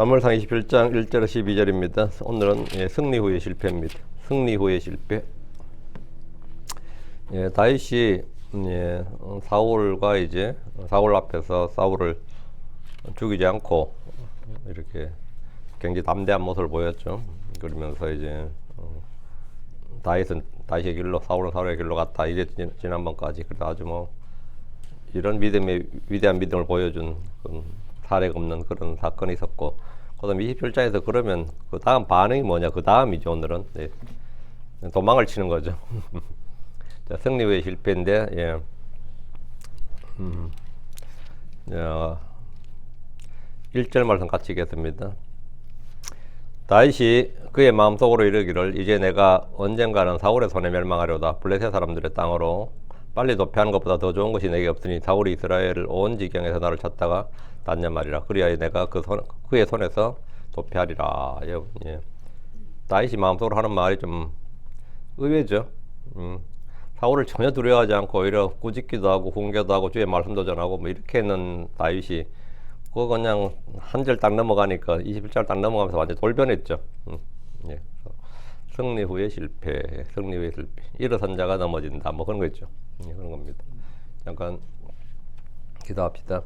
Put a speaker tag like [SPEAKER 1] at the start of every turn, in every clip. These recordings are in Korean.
[SPEAKER 1] 사무엘상 21장 1절에서 12절입니다. 오늘은 승리 후의 실패입니다. 승리 후의 실패. 다윗이 사울과 사울 앞에서 사울을 죽이지 않고 이렇게 굉장히 담대한 모습을 보였죠. 그러면서 다윗은 다윗의 길로, 사울은 사울의 길로 갔다. 이제 지난번까지 그래도 아주 이런 위대한 믿음을 보여준 사례가 없는 그런 사건이 있었고, 그다음에 27장에서 그러면 그 다음 반응이 뭐냐, 그 다음이죠. 오늘은 도망을 치는 거죠. 자, 승리 후의 실패인데, 1절 말씀 같이 읽겠습니다. 다윗이 그의 마음속으로 이르기를, 이제 내가 언젠가는 사울의 손에 멸망하려다. 블레셋 사람들의 땅으로 빨리 도피하는 것보다 더 좋은 것이 내게 없으니 사울이 이스라엘을 온 지경에서 나를 찾다가 닿냐 말이라. 그리하여 내가 그의 손에서 도피하리라. 다윗이 마음속으로 하는 말이 좀 의외죠. 사울을 전혀 두려워하지 않고 오히려 꾸짖기도 하고 훈계도 하고 주의 말씀도 전하고 이렇게 했는 다윗이 그거 그냥 한 절 딱 넘어가니까 21절 딱 넘어가면서 완전 돌변했죠. 승리 후의 실패, 승리 후의 실패. 일어선 자가 넘어진다. 그런 거 있죠. 그런 겁니다. 잠깐 기도합시다.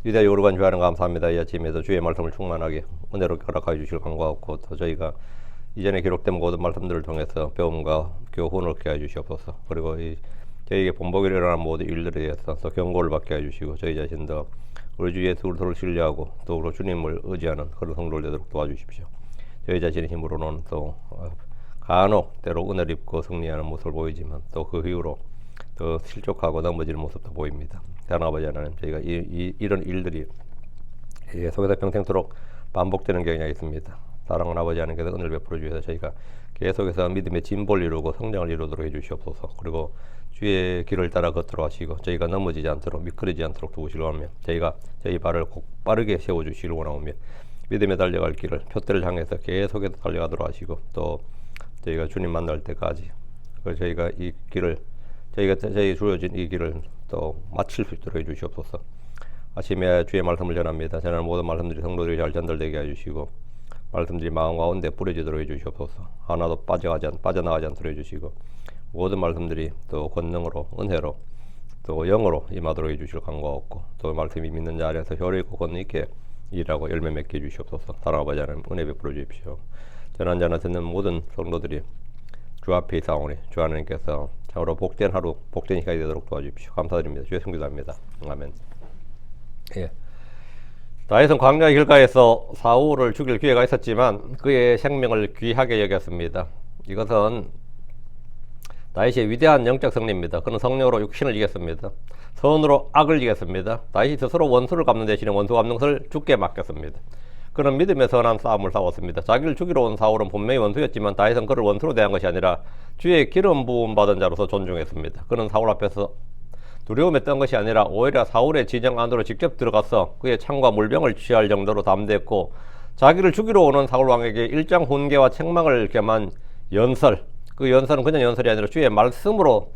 [SPEAKER 1] 위대하 요르간 주 하나님 감사합니다. 이 아침에도 주의 말씀을 충만하게 은혜롭게 허락하여 주실 간구하고, 또 저희가 이전에 기록된 모든 말씀들을 통해서 배움과 교훈을 얻게 해 주시옵소서. 그리고 저희에게 본보기로 일어난 모든 일들에 대해서 또 경고를 받게 해 주시고, 저희 자신도 우리 주 예수 그리스도를 신뢰하고 또 우리 주님을 의지하는 그런 성도를 되도록 도와주십시오. 저희 자신의 힘으로는 또 간혹 때로 은혜를 입고 승리하는 모습을 보이지만 또 그 이후로 더 실족하고 넘어지는 모습도 보입니다. 하나님 아버지 하나님, 저희가 이런 일들이 속에서 평생토록 반복되는 경향이 있습니다. 사랑하는 아버지 하나님께서 은혜를 베풀어 주셔서 저희가 계속해서 믿음의 진보를 이루고 성장을 이루도록 해주시옵소서. 그리고 주의 길을 따라 걷도록 하시고 저희가 넘어지지 않도록 미끄러지지 않도록 도우시려 하며, 저희 발을 꼭 빠르게 세워주시길 원하오며, 믿음에 달려갈 길을 표대를 향해서 계속해서 달려가도록 하시고, 또 저희가 주님 만날 때까지 저희가 이 길을 저희 주어진 이 길을 또 마칠 수 있도록 해주시옵소서. 아침에 주의 말씀을 전합니다. 전하는 모든 말씀들이 성도들이 잘 전달되게 해주시고, 말씀들이 마음 가운데 뿌려지도록 해주시옵소서. 하나도 빠져나가지 않도록 해주시고, 모든 말씀들이 또 권능으로, 은혜로, 또 영으로 임하도록 해주실 간구하옵고, 또 말씀이 믿는 자 안에서 효력 있고 권능 있게 일하고 열매 맺게 해주시옵소서. 사랑하는 아버지 하나님, 은혜 베풀어 주십시오. 전한 자나 듣는 모든 성도들이 주 앞에 있사오니 주 하나님께서 참으로 복된 하루, 복된 시간이 되도록 도와주십시오. 감사드립니다. 주의 성기도합니다. 아멘. 다윗은 광야 길가에서 사울을 죽일 기회가 있었지만 그의 생명을 귀하게 여겼습니다. 이것은 다윗의 위대한 영적 승리입니다. 그는 성령으로 육신을 이겼습니다. 선으로 악을 이겼습니다. 다윗이 스스로 원수를 갚는 대신에 원수 갚는 것을 주께 맡겼습니다. 그는 믿음의 선한 싸움을 싸웠습니다. 자기를 죽이러 온 사울은 분명히 원수였지만 다윗은 그를 원수로 대한 것이 아니라 주의 기름 부음 받은 자로서 존중했습니다. 그는 사울 앞에서 두려움에 떤 것이 아니라 오히려 사울의 진영 안으로 직접 들어가서 그의 창과 물병을 취할 정도로 담대했고, 자기를 죽이러 오는 사울 왕에게 일장 훈계와 책망을 겸한 연설, 그 연설은 그냥 연설이 아니라 주의 말씀으로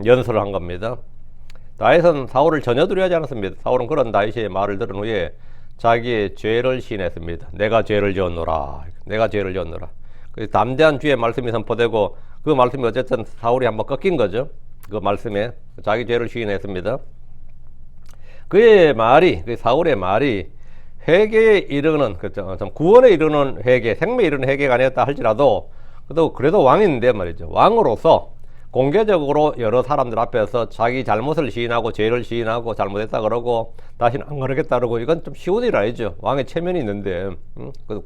[SPEAKER 1] 연설을 한 겁니다. 다윗은 사울을 전혀 두려워하지 않았습니다. 사울은 그런 다윗의 말을 들은 후에 자기의 죄를 시인했습니다. 내가 죄를 지었노라. 내가 죄를 지었노라. 그 담대한 주의 말씀이 선포되고, 그 말씀이 어쨌든 사울이 한번 꺾인 거죠. 그 말씀에 자기 죄를 시인했습니다. 그의 말이, 그 사울의 말이 회개에 이르는, 구원에 이르는 회개, 생명에 이르는 회개가 아니었다 할지라도 그래도 왕인데 말이죠. 왕으로서 공개적으로 여러 사람들 앞에서 자기 잘못을 시인하고 죄를 시인하고 잘못했다 그러고 다시는 안 그러겠다 그러고, 이건 좀 쉬운 일 아니죠. 왕의 체면이 있는데,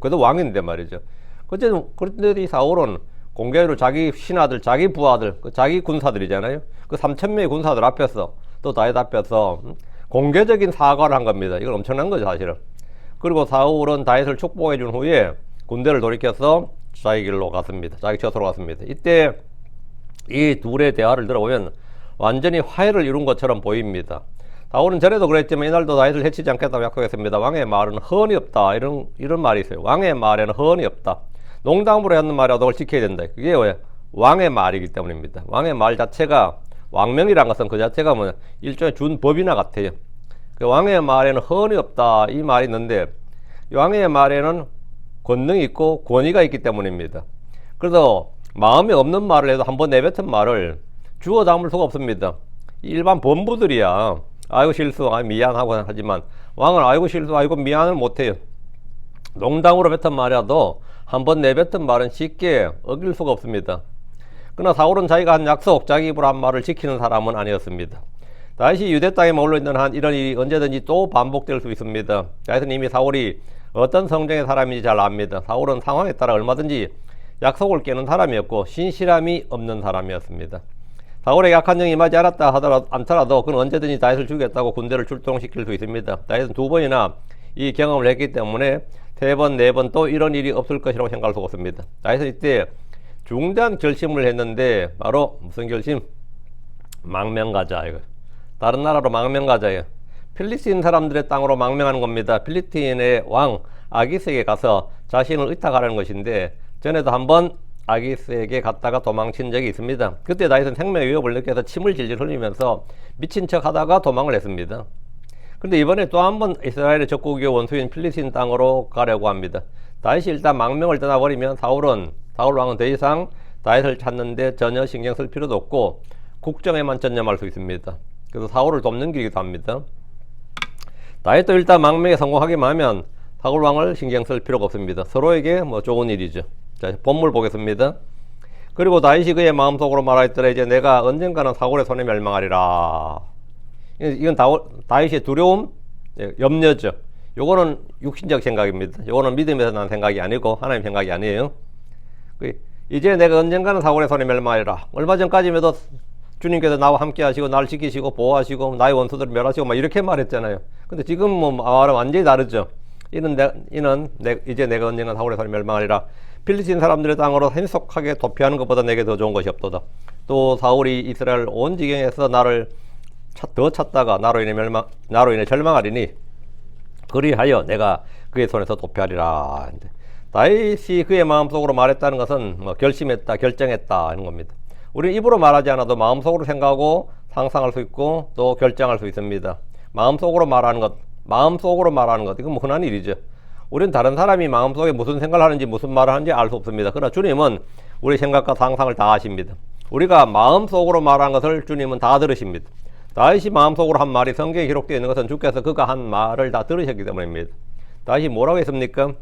[SPEAKER 1] 그래도 왕인데 말이죠. 그런데 이 사울은 공개적으로 자기 신하들, 자기 부하들, 자기 군사들이잖아요. 그 3,000명의 군사들 앞에서, 또 다윗 앞에서 공개적인 사과를 한 겁니다. 이건 엄청난 거죠, 사실은. 그리고 사울은 다윗을 축복해 준 후에 군대를 돌이켜서 자기 길로 갔습니다. 자기 처소로 갔습니다. 이때 이 둘의 대화를 들어보면 완전히 화해를 이룬 것처럼 보입니다. 사울은 전에도 그랬지만 이날도 다윗을 해치지 않겠다고 약속했습니다. 왕의 말은 헌이 없다. 이런 말이 있어요. 왕의 말에는 헌이 없다. 농담으로 하는 말이라도 그걸 지켜야 된다. 그게 왜? 왕의 말이기 때문입니다. 왕의 말 자체가, 왕명이란 것은 그 자체가 일종의 준법이나 같아요. 그 왕의 말에는 헌이 없다. 이 말이 있는데, 왕의 말에는 권능이 있고 권위가 있기 때문입니다. 그래서 마음에 없는 말을 해도 한번 내뱉은 말을 주워 담을 수가 없습니다. 일반 범부들이야 아이고 실수, 미안하고 하지만 왕은 아이고 실수, 아이고 미안을 못해요. 농담으로 뱉은 말이라도 한번 내뱉은 말은 쉽게 어길 수가 없습니다. 그러나 사울은 자기가 한 약속, 자기 입으로 한 말을 지키는 사람은 아니었습니다. 다시 유대 땅에 머물러 있는 한 이런 일이 언제든지 또 반복될 수 있습니다. 다윗은 이미 사울이 어떤 성정의 사람인지 잘 압니다. 사울은 상황에 따라 얼마든지 약속을 깨는 사람이었고 신실함이 없는 사람이었습니다. 사울에게 악한 영이 임하지 않더라도 그는 언제든지 다윗을 죽이겠다고 군대를 출동시킬 수 있습니다. 다윗은 2번이나 이 경험을 했기 때문에 3번, 4번 또 이런 일이 없을 것이라고 생각할 수가 없습니다. 다윗은 이때 중대한 결심을 했는데 바로 무슨 결심? 망명가자. 이거. 다른 나라로 망명가자예요. 필리스틴 사람들의 땅으로 망명하는 겁니다. 필리스틴의 왕 아기스에게 가서 자신을 의탁하라는 것인데 전에도 한번 아기스에게 갔다가 도망친 적이 있습니다. 그때 다윗은 생명의 위협을 느껴서 침을 질질 흘리면서 미친 척 하다가 도망을 했습니다. 그런데 이번에 또 한 번 이스라엘의 적국의 원수인 필리스틴 땅으로 가려고 합니다. 다윗이 일단 망명을 떠나버리면 사울 왕은 더 이상 다윗을 찾는데 전혀 신경 쓸 필요도 없고 국정에만 전념할 수 있습니다. 그래서 사울을 돕는 길이기도 합니다. 다윗도 일단 망명에 성공하기만 하면 사울 왕을 신경 쓸 필요가 없습니다. 서로에게 좋은 일이죠. 자, 본문 보겠습니다. 그리고 다윗이 그의 마음속으로 말하였더라. 이제 내가 언젠가는 사울의 손에 멸망하리라. 이건 다윗의 두려움, 염려죠. 요거는 육신적 생각입니다. 요거는 믿음에서 난 생각이 아니고 하나님 생각이 아니에요. 이제 내가 언젠가는 사울의 손에 멸망하리라. 얼마 전까지만 해도 주님께서 나와 함께 하시고 나를 지키시고 보호하시고 나의 원수들을 멸하시고 이렇게 말했잖아요. 근데 지금 말은 완전히 다르죠. 이제 내가 언젠가 사울의 손에 멸망하리라. 필리스틴 사람들의 땅으로 신속하게 도피하는 것보다 내게 더 좋은 것이 없도다. 또 사울이 이스라엘 온 지경에서 나를 더 찾다가 나로 인해 절망하리니 그리하여 내가 그의 손에서 도피하리라. 다윗이 그의 마음속으로 말했다는 것은 결심했다, 결정했다 하는 겁니다. 우리는 입으로 말하지 않아도 마음속으로 생각하고 상상할 수 있고 또 결정할 수 있습니다. 마음속으로 말하는 것 이건 흔한 일이죠. 우리는 다른 사람이 마음속에 무슨 생각을 하는지 무슨 말을 하는지 알 수 없습니다. 그러나 주님은 우리 생각과 상상을 다 아십니다. 우리가 마음속으로 말한 것을 주님은 다 들으십니다. 다윗이 마음속으로 한 말이 성경에 기록되어 있는 것은 주께서 그가 한 말을 다 들으셨기 때문입니다. 다윗이 뭐라고 했습니까?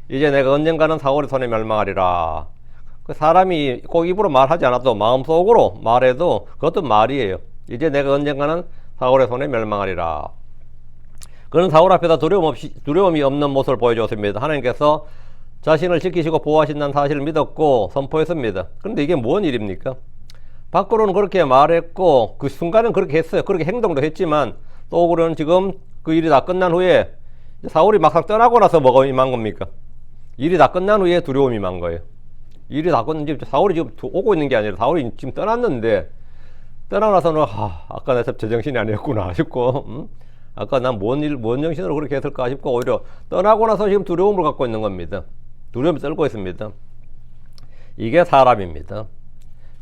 [SPEAKER 1] 이제 내가 언젠가는 사울의 손에 멸망하리라. 그 사람이 꼭 입으로 말하지 않아도 마음속으로 말해도 그것도 말이에요. 이제 내가 언젠가는 사울의 손에 멸망하리라. 그는 사울 앞에서 두려움이 없는 모습을 보여주었습니다. 하나님께서 자신을 지키시고 보호하신다는 사실을 믿었고 선포했습니다. 그런데 이게 뭔 일입니까? 밖으로는 그렇게 말했고 그 순간은 그렇게 했어요. 그렇게 행동도 했지만 또 억울은 지금 그 일이 다 끝난 후에 사울이 막상 떠나고 나서 뭐가 임한 겁니까? 일이 다 끝난 후에 두려움이 임한 거예요. 일이 다 끝난 사울이 지금 오고 있는 게 아니라 사울이 지금 떠났는데 떠나고 나서는 아까 내가 제정신이 아니었구나 싶고 아까 난 뭔 정신으로 그렇게 했을까 싶고 오히려 떠나고 나서 지금 두려움을 갖고 있는 겁니다. 두려움이 떨고 있습니다. 이게 사람입니다.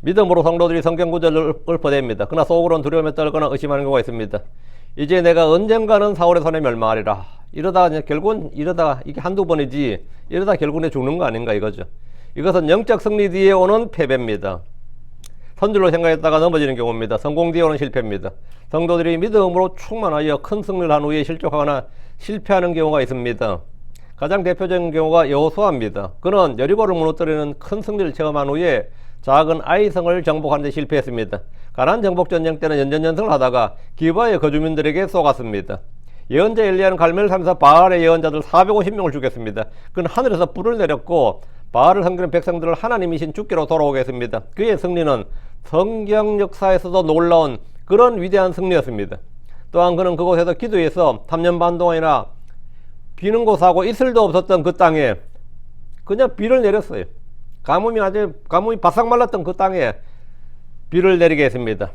[SPEAKER 1] 믿음으로 성도들이 성경 구절을 읊어댑니다. 그러나 속으로는 두려움에 떨거나 의심하는 경우가 있습니다. 이제 내가 언젠가는 사울의 손에 멸망하리라. 이러다가 이게 한두 번이지 이러다 결국에 죽는 거 아닌가 이거죠. 이것은 영적 승리 뒤에 오는 패배입니다. 선줄로 생각했다가 넘어지는 경우입니다. 성공 뒤에 오는 실패입니다. 성도들이 믿음으로 충만하여 큰 승리를 한 후에 실족하거나 실패하는 경우가 있습니다. 가장 대표적인 경우가 여호수아입니다. 그는 여리고를 무너뜨리는 큰 승리를 체험한 후에 작은 아이성을 정복하는 데 실패했습니다. 가나안 정복 전쟁 때는 연전연승을 하다가 기브아의 거주민들에게 쏘갔습니다. 예언자 엘리야는 갈멜을 사면서 바알의 예언자들 450명을 죽였습니다. 그는 하늘에서 불을 내렸고 바알을 섬기는 백성들을 하나님이신 주께로 돌아오게 했습니다. 그의 승리는 성경 역사에서도 놀라운 그런 위대한 승리였습니다. 또한 그는 그곳에서 기도해서 3년 반 동안이나 비는 곳하고 이슬도 없었던 그 땅에 그냥 비를 내렸어요. 가뭄이 바싹 말랐던 그 땅에 비를 내리게 했습니다.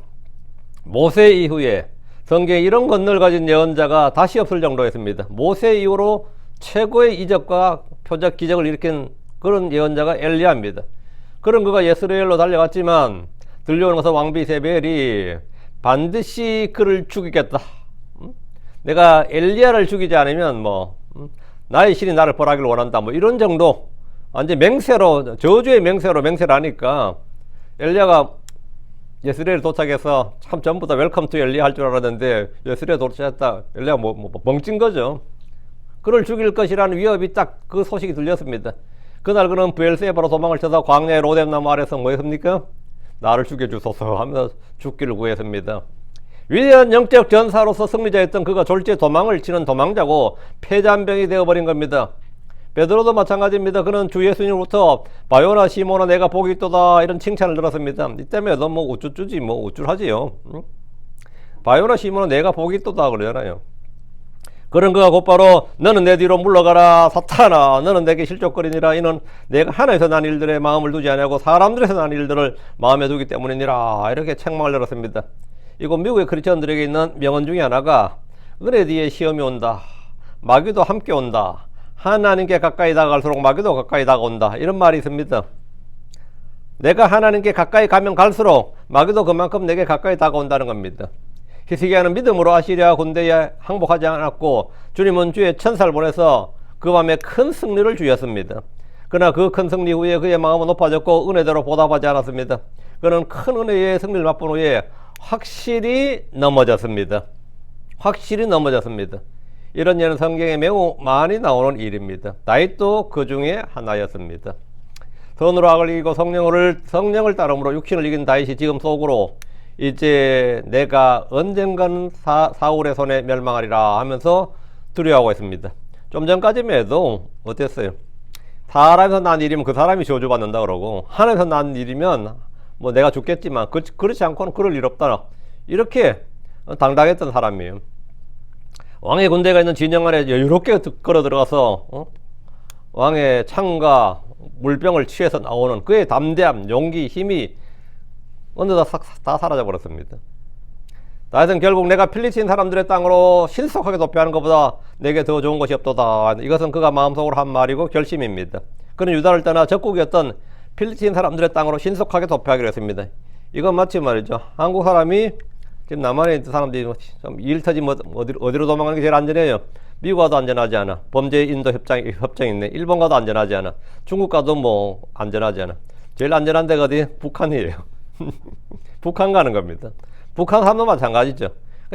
[SPEAKER 1] 모세 이후에 성경에 이런 권능을 가진 예언자가 다시 없을 정도였습니다. 모세 이후로 최고의 이적과 표적 기적을 일으킨 그런 예언자가 엘리야입니다. 그런 그가 예스레엘로 달려갔지만 들려오는 것은 왕비 세벨이 반드시 그를 죽이겠다. 내가 엘리야를 죽이지 않으면 나의 신이 나를 벌하기를 원한다. 뭐 이런 정도. 완전 맹세로, 저주의 맹세로 맹세를 하니까 엘리야가 예스레엘 도착해서 참 전부 다 웰컴 투 엘리야 할 줄 알았는데 예스레엘 도착했다. 엘리야가 뭐 멍찐 거죠. 그를 죽일 것이라는 위협이 딱 그 소식이 들렸습니다. 그날 그는 브엘세바로 도망을 쳐서 광야의 로뎀나무 아래서 뭐 했습니까? 나를 죽여주소서 하면서 죽기를 구했습니다. 위대한 영적 전사로서 승리자였던 그가 졸지에 도망을 치는 도망자고 패잔병이 되어버린 겁니다. 베드로도 마찬가지입니다. 그는 주 예수님으로부터 바요나 시몬아 내가 복이 있도다 이런 칭찬을 들었습니다. 이 때문에 너 뭐 우쭐쭈지 뭐 우쭐하지요. 응? 바요나 시몬아 내가 복이 있도다 그러잖아요. 그런 그가 곧바로 너는 내 뒤로 물러가라 사탄아 너는 내게 실족거리니라 이는 내가 하나에서 난 일들의 마음을 두지 아니하고 사람들에서 난 일들을 마음에 두기 때문이니라 이렇게 책망을 열었습니다. 이곳 미국의 크리스천들에게 있는 명언 중에 하나가 은혜 뒤에 시험이 온다. 마귀도 함께 온다. 하나님께 가까이 다가갈수록 마귀도 가까이 다가온다. 이런 말이 있습니다. 내가 하나님께 가까이 가면 갈수록 마귀도 그만큼 내게 가까이 다가온다는 겁니다. 히스기야는 믿음으로 아시리아 군대에 항복하지 않았고 주님은 주의 천사를 보내서 그 밤에 큰 승리를 주셨습니다. 그러나 그 큰 승리 후에 그의 마음은 높아졌고 은혜대로 보답하지 않았습니다. 그는 큰 은혜의 승리를 맛본 후에 확실히 넘어졌습니다. 확실히 넘어졌습니다. 이런 예는 성경에 매우 많이 나오는 일입니다. 다윗도 그 중에 하나였습니다. 선으로 악을 이기고 성령을 따름으로 육신을 이긴 다윗이 지금 속으로 이제 내가 언젠가는 사울의 손에 멸망하리라 하면서 두려워하고 있습니다. 좀 전까지만 해도 어땠어요? 사람에서 난 일이면 그 사람이 저주받는다 그러고 하나님에서 난 일이면 뭐 내가 죽겠지만 그렇지 않고는 그럴 일 없다 이렇게 당당했던 사람이에요. 왕의 군대가 있는 진영 안에 여유롭게 걸어 들어가서 왕의 창과 물병을 취해서 나오는 그의 담대함, 용기, 힘이 어느덧 다 사라져 버렸습니다. 다윗은 결국 내가 필리스틴 사람들의 땅으로 신속하게 도피하는 것보다 내게 더 좋은 것이 없도다. 이것은 그가 마음속으로 한 말이고 결심입니다. 그는 유다를 떠나 적국이었던 필리스틴 사람들의 땅으로 신속하게 도피하기로 했습니다. 이건 마치 말이죠. 한국 사람이 지금 남한에 있는 사람들이 좀 일 터지면 어디로 도망가는 게 제일 안전해요? 미국 가도 안전하지 않아. 범죄 인도 협정이 있네. 일본 가도 안전하지 않아. 중국 가도 뭐 안전하지 않아. 제일 안전한 데가 어디? 북한이에요. 북한 가는 겁니다. 북한 사람도 마찬가지죠.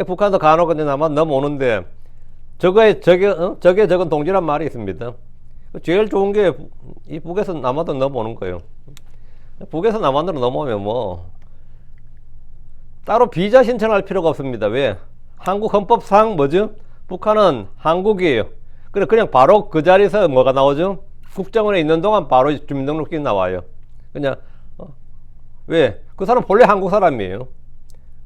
[SPEAKER 1] 북한도 간혹 근데 남한 넘어오는데 저게 적은 동지란 말이 있습니다. 제일 좋은 게 이 북에서 남한도 넘어오는 거예요. 북에서 남한으로 넘어오면 뭐 따로 비자 신청할 필요가 없습니다. 왜? 한국 헌법상 뭐죠? 북한은 한국이에요. 그냥 바로 그 자리에서 뭐가 나오죠? 국정원에 있는 동안 바로 주민등록증이 나와요. 그냥 왜? 그 사람 본래 한국 사람이에요.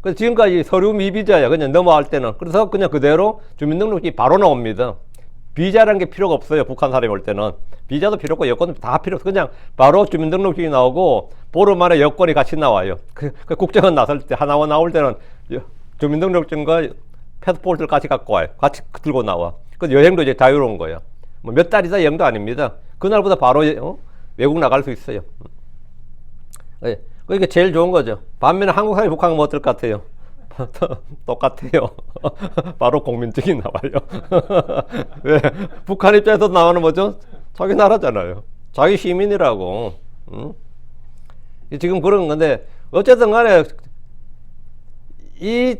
[SPEAKER 1] 그래서 지금까지 서류 미비자야. 그냥 넘어갈 때는. 그래서 그냥 그대로 주민등록증이 바로 나옵니다. 비자라는 게 필요가 없어요. 북한 사람이 올 때는. 비자도 필요 없고 여권도 다 필요 없어. 그냥 바로 주민등록증이 나오고 보름 만에 여권이 같이 나와요. 그 국정원 나설 때 하나 나올 때는 주민등록증과 패스포트를 같이 갖고 와요. 같이 들고 나와. 그 여행도 이제 자유로운 거예요. 뭐 몇 달이다 여행도 아닙니다. 그날보다 바로 외국 나갈 수 있어요. 그게 제일 좋은 거죠. 반면에 한국 사람이 북한 뭐 어떨 것 같아요? 똑같아요. 바로 국민증이 나와요. 왜? 북한 입장에서 나오는 뭐죠? 자기 나라잖아요. 자기 시민이라고. 응? 지금 그런 건데 어쨌든 간에 이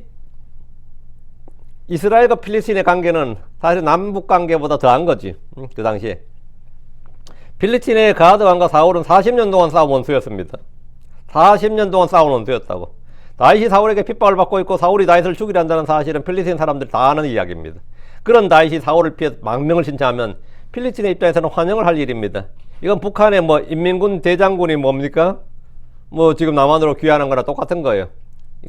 [SPEAKER 1] 이스라엘과 필리스틴의 관계는 사실 남북 관계보다 더한 거지. 그 당시에 필리스틴의 가드 왕과 사울은 40년 동안 싸운 원수였습니다. 40년 동안 싸운 원수였다고. 다윗이 사울에게 핍박을 받고 있고 사울이 다윗을 죽이려 한다는 사실은 필리스틴 사람들이 다 아는 이야기입니다. 그런 다윗이 사울을 피해 망명을 신청하면 필리스틴의 입장에서는 환영을 할 일입니다. 이건 북한의 뭐 인민군 대장군이 뭡니까? 뭐 지금 남한으로 귀환한 거나 똑같은 거예요.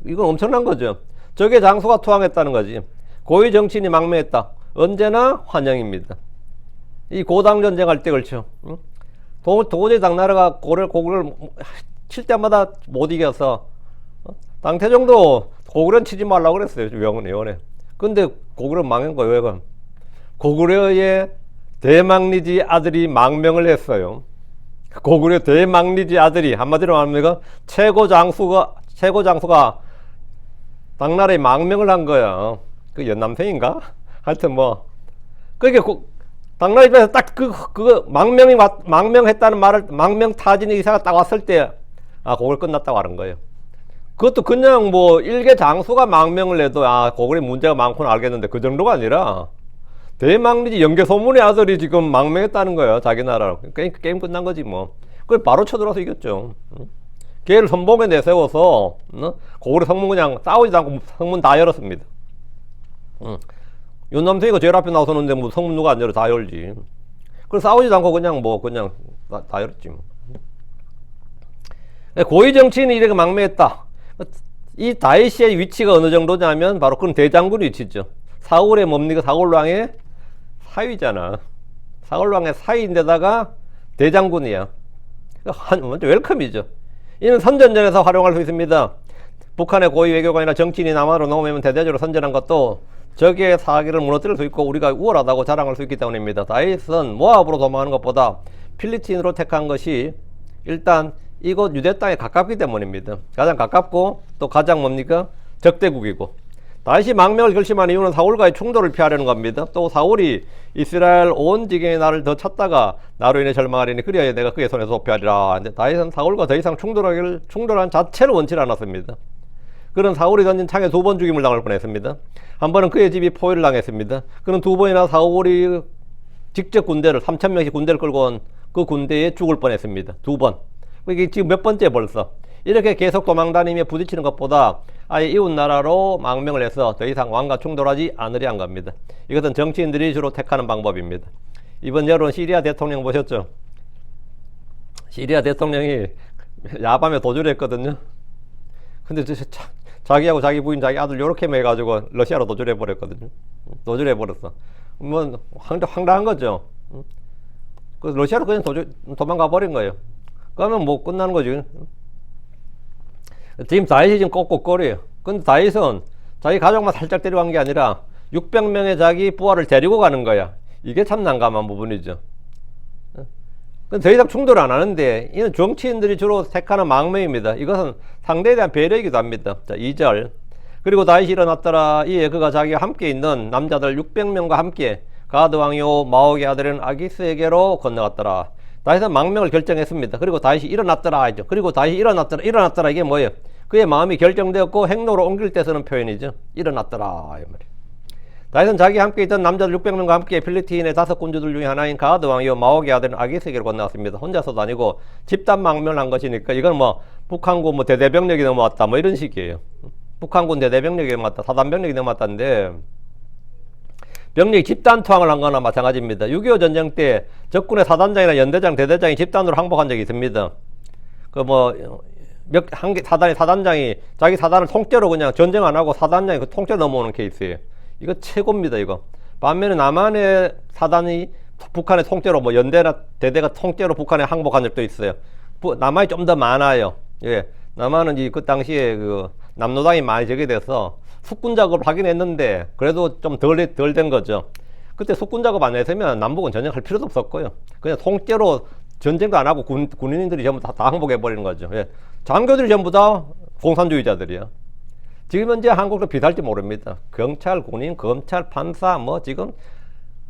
[SPEAKER 1] 이건 엄청난 거죠. 적의 장수가 투항했다는 거지. 고위 정치인이 망명했다. 언제나 환영입니다. 이 고당 전쟁할 때 그렇죠. 도저히 당나라가 고구려를 칠 때마다 못 이겨서 당태종도 고구려는 치지 말라고 그랬어요. 위원회. 근데 고구려 망한 거예요. 왜? 고구려의 대망리지 아들이 망명을 했어요. 고구려 대망리지 아들이 한마디로 말하면 최고 장수가 당나라에 망명을 한 거야. 그 연남생인가? 하여튼 뭐 그게 당나라 입장에서 딱 망명했다는 말을, 망명타진의 의사가 딱 왔을 때, 아, 고걸 끝났다고 하는 거예요. 그것도 그냥 뭐, 일개 장수가 망명을 해도, 아, 고글에 문제가 많구나 알겠는데, 그 정도가 아니라, 대망리지 영계소문의 아들이 지금 망명했다는 거예요. 자기 나라로. 게임 끝난 거지, 뭐. 그걸 바로 쳐들어서 이겼죠. 걔를 선봉에 내세워서, 고글의 성문 그냥 싸우지도 않고 성문 다 열었습니다. 윤남생이가 제일 앞에 나서는데 뭐 성문 누가 안 열어? 다 열지. 그래서 싸우지도 않고 그냥 다 열었지. 뭐. 고위 정치인이 이렇게 망명했다. 이 다윗의 위치가 어느 정도냐면 바로 그런 대장군 위치죠. 사울의 뭡니까? 사울왕의 사위잖아. 사울왕의 사위인데다가 대장군이야. 완전 웰컴이죠. 이는 선전전에서 활용할 수 있습니다. 북한의 고위 외교관이나 정치인이 남한으로 넘어오면 대대적으로 선전한 것도 적의 사기를 무너뜨릴 수 있고 우리가 우월하다고 자랑할 수 있기 때문입니다. 다윗은 모압으로 도망하는 것보다 필리핀으로 택한 것이 일단 이곳 유대 땅에 가깝기 때문입니다. 가장 가깝고 또 가장 뭡니까? 적대국이고. 다윗이 망명을 결심한 이유는 사울과의 충돌을 피하려는 겁니다. 또 사울이 이스라엘 온 지경의 나를 더 찾다가 나로 인해 절망하리니 그리하여 내가 그의 손에서 도피하리라. 근데 다윗은 사울과 더 이상 충돌한 자체를 원치 않았습니다. 그는 사울이 던진 창에 2번 죽임을 당할 뻔했습니다. 한 번은 그의 집이 포위를 당했습니다. 그는 2번이나 사울이 직접 군대를 3,000명씩 군대를 끌고 온 그 군대에 죽을 뻔했습니다. 2번. 이게 지금 몇 번째 벌써. 이렇게 계속 도망다니며 부딪히는 것보다 아예 이웃 나라로 망명을 해서 더 이상 왕과 충돌하지 않으려 한 겁니다. 이것은 정치인들이 주로 택하는 방법입니다. 이번 여론 시리아 대통령 보셨죠? 시리아 대통령이 야밤에 도주를 했거든요. 근데 자기하고 자기 부인, 자기 아들 요렇게 해가지고 러시아로 도주를 해버렸거든요. 도주를 해버렸어. 뭐 황당한 거죠. 그래서 러시아로 그냥 도망가 버린 거예요. 그러면 뭐 끝나는 거지. 지금 다윗이 지금 꼭꼭거려요. 근데 다윗은 자기 가족만 살짝 데려간 게 아니라 600명의 자기 부하를 데리고 가는 거야. 이게 참 난감한 부분이죠. 근데 더 이상 충돌을 안 하는데 이는 정치인들이 주로 택하는 망명입니다. 이것은 상대에 대한 배려이기도 합니다. 자, 2절. 그리고 다윗이 일어났더라. 이에 그가 자기와 함께 있는 남자들 600명과 함께 가드 왕이요 마옥의 아들인 아기스에게로 건너갔더라. 다윗은 망명을 결정했습니다. 그리고 다윗이 일어났더라 하죠. 그리고 다윗이 일어났더라 이게 뭐예요? 그의 마음이 결정되었고 행로로 옮길 때 쓰는 표현이죠. 일어났더라 이 말이에요. 다윗은 자기와 함께 있던 남자들 600명과 함께 필리핀의 5군주들 중에 하나인 가드 왕이요 마옥의 아들인 아기스에게로 건너갔습니다. 혼자서도 아니고 집단 망명을 한 것이니까 이건 뭐 북한군 뭐 대대병력이 넘어왔다 뭐 이런 식이에요. 북한군 대대병력이 넘어왔다, 사단병력이 넘어왔다는데 병력이 집단 투항을 한 거나 마찬가지입니다. 6.25 전쟁 때 적군의 사단장이나 연대장, 대대장이 집단으로 항복한 적이 있습니다. 사단장이 자기 사단을 통째로 그냥 전쟁 안 하고 사단장이 그 통째로 넘어오는 케이스예요. 이거 최고입니다, 이거. 반면에 남한의 사단이 북한의 통째로 뭐 연대나 대대가 통째로 북한에 항복한 적도 있어요. 남한이 좀 더 많아요. 예. 남한은 그 당시에 그 남노당이 많이 저게 돼서 숙군 작업을 하긴 했는데 그래도 좀 덜 된 거죠. 그때 숙군 작업 안 했으면 남북은 전쟁할 필요도 없었고요. 그냥 통째로 전쟁도 안 하고 군인들이 전부 다 항복해 버리는 거죠. 예. 장교들이 전부 다 공산주의자들이야. 지금 현재 한국도 비슷할지 모릅니다. 경찰, 군인, 검찰, 판사 뭐 지금